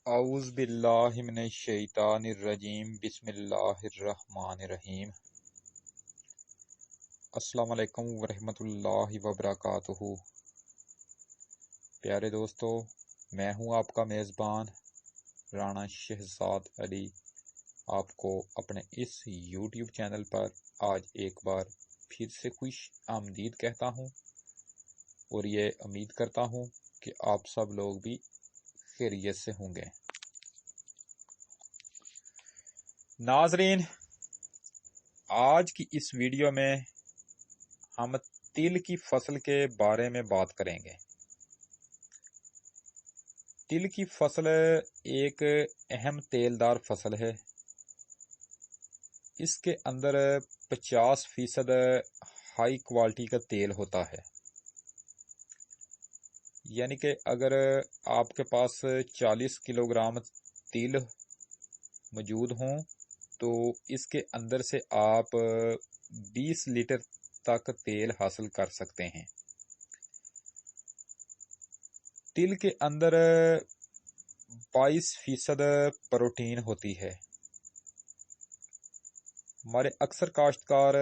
اعوذ باللہ من الشیطان الرجیم بسم اللہ الرحمن الرحیم۔ السلام علیکم ورحمۃ اللہ وبرکاتہ۔ پیارے دوستو، میں ہوں آپ کا میزبان رانا شہزاد علی، آپ کو اپنے اس یوٹیوب چینل پر آج ایک بار پھر سے خوش آمدید کہتا ہوں، اور یہ امید کرتا ہوں کہ آپ سب لوگ بھی خیریت سے ہوں گے۔ ناظرین، آج کی اس ویڈیو میں ہم تل کی فصل کے بارے میں بات کریں گے۔ تل کی فصل ایک اہم تیل دار فصل ہے۔ اس کے اندر 50% ہائی کوالٹی کا تیل ہوتا ہے، یعنی کہ اگر آپ کے پاس 40 کلو گرام تل موجود ہوں تو اس کے اندر سے آپ 20 لیٹر تک تیل حاصل کر سکتے ہیں۔ تل کے اندر 22% پروٹین ہوتی ہے۔ ہمارے اکثر کاشتکار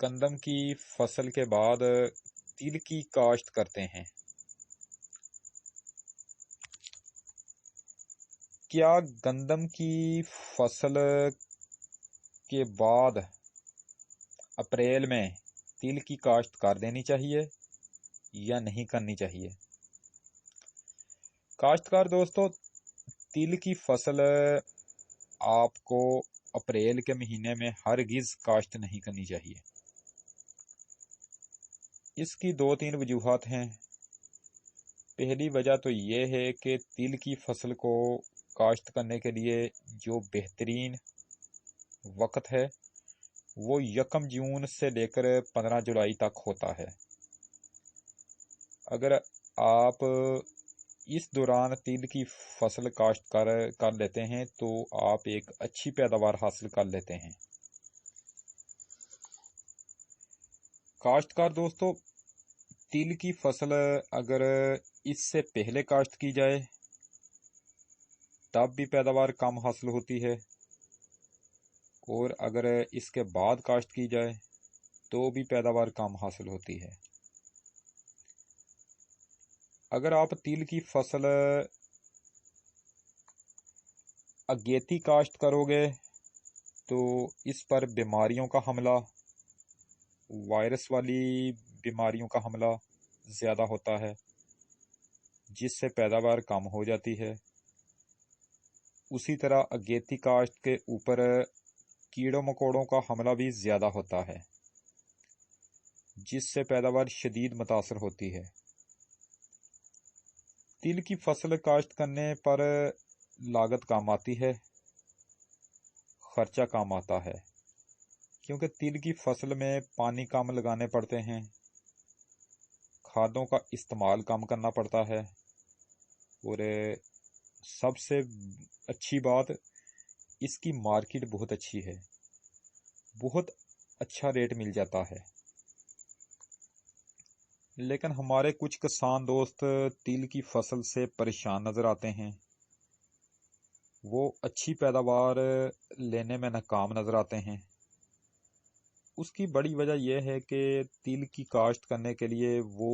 گندم کی فصل کے بعد تل کی کاشت کرتے ہیں۔ کیا گندم کی فصل کے بعد اپریل میں تل کی کاشت کر دینی چاہیے یا نہیں کرنی چاہیے؟ کاشتکار دوستو، تل کی فصل آپ کو اپریل کے مہینے میں ہرگز کاشت نہیں کرنی چاہیے۔ اس کی 2-3 وجوہات ہیں۔ پہلی وجہ تو یہ ہے کہ تل کی فصل کو کاشت کرنے کے لیے جو بہترین وقت ہے وہ 1 جون سے لے کر 15 جولائی تک ہوتا ہے۔ اگر آپ اس دوران تل کی فصل کاشت کر لیتے ہیں تو آپ ایک اچھی پیداوار حاصل کر لیتے ہیں۔ کاشتکار دوستو، تل کی فصل اگر اس سے پہلے کاشت کی جائے تب بھی پیداوار کم حاصل ہوتی ہے، اور اگر اس کے بعد کاشت کی جائے تو بھی پیداوار کم حاصل ہوتی ہے۔ اگر آپ تل کی فصل اگیتی کاشت کرو گے تو اس پر بیماریوں کا حملہ، وائرس والی بیماریوں کا حملہ زیادہ ہوتا ہے، جس سے پیداوار کم ہو جاتی ہے۔ اسی طرح اگیتی کاشت کے اوپر کیڑوں مکوڑوں کا حملہ بھی زیادہ ہوتا ہے، جس سے پیداوار شدید متاثر ہوتی ہے۔ تل کی فصل کاشت کرنے پر لاگت کم آتی ہے، خرچہ کم آتا ہے، کیونکہ تل کی فصل میں پانی کم لگانے پڑتے ہیں، کھادوں کا استعمال کم کرنا پڑتا ہے، اور سب سے اچھی بات، اس کی مارکیٹ بہت اچھی ہے، بہت اچھا ریٹ مل جاتا ہے۔ لیکن ہمارے کچھ کسان دوست تل کی فصل سے پریشان نظر آتے ہیں، وہ اچھی پیداوار لینے میں ناکام نظر آتے ہیں۔ اس کی بڑی وجہ یہ ہے کہ تل کی کاشت کرنے کے لیے وہ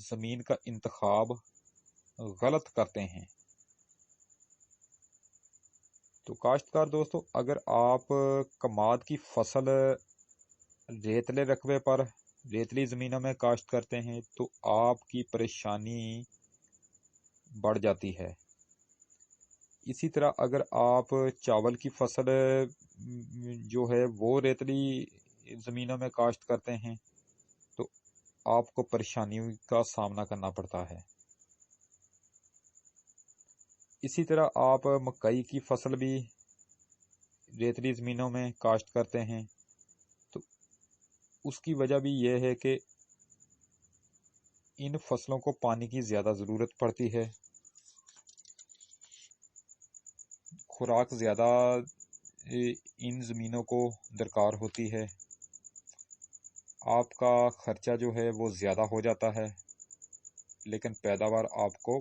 زمین کا انتخاب غلط کرتے ہیں۔ تو کاشتکار دوستو، اگر آپ کماد کی فصل ریتلے رقبے پر ریتلی زمینوں میں کاشت کرتے ہیں تو آپ کی پریشانی بڑھ جاتی ہے۔ اسی طرح اگر آپ چاول کی فصل جو ہے وہ ریتلی زمینوں میں کاشت کرتے ہیں تو آپ کو پریشانیوں کا سامنا کرنا پڑتا ہے۔ اسی طرح آپ مکئی کی فصل بھی ریتلی زمینوں میں کاشت کرتے ہیں تو اس کی وجہ بھی یہ ہے کہ ان فصلوں کو پانی کی زیادہ ضرورت پڑتی ہے، خوراک زیادہ ان زمینوں کو درکار ہوتی ہے، آپ کا خرچہ جو ہے وہ زیادہ ہو جاتا ہے، لیکن پیداوار آپ کو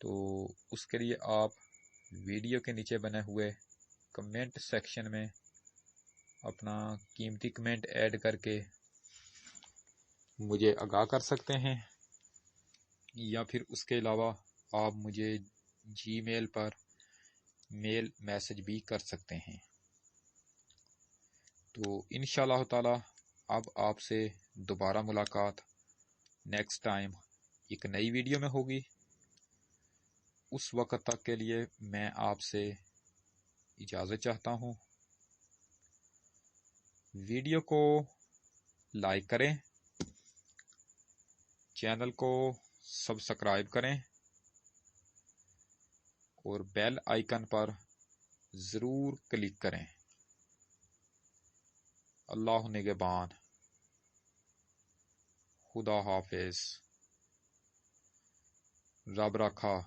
تو اس کے لیے آپ ویڈیو کے نیچے بنے ہوئے کمنٹ سیکشن میں اپنا قیمتی کمنٹ ایڈ کر کے مجھے آگاہ کر سکتے ہیں، یا پھر اس کے علاوہ آپ مجھے جی میل پر میل میسج بھی کر سکتے ہیں۔ تو انشاءاللہ تعالی اب آپ سے دوبارہ ملاقات نیکسٹ ٹائم ایک نئی ویڈیو میں ہوگی۔ اس وقت تک کے لیے میں آپ سے اجازت چاہتا ہوں۔ ویڈیو کو لائک کریں، چینل کو سبسکرائب کریں اور بیل آئیکن پر ضرور کلک کریں۔ اللہ نگہبان، خدا حافظ، رب رکھا۔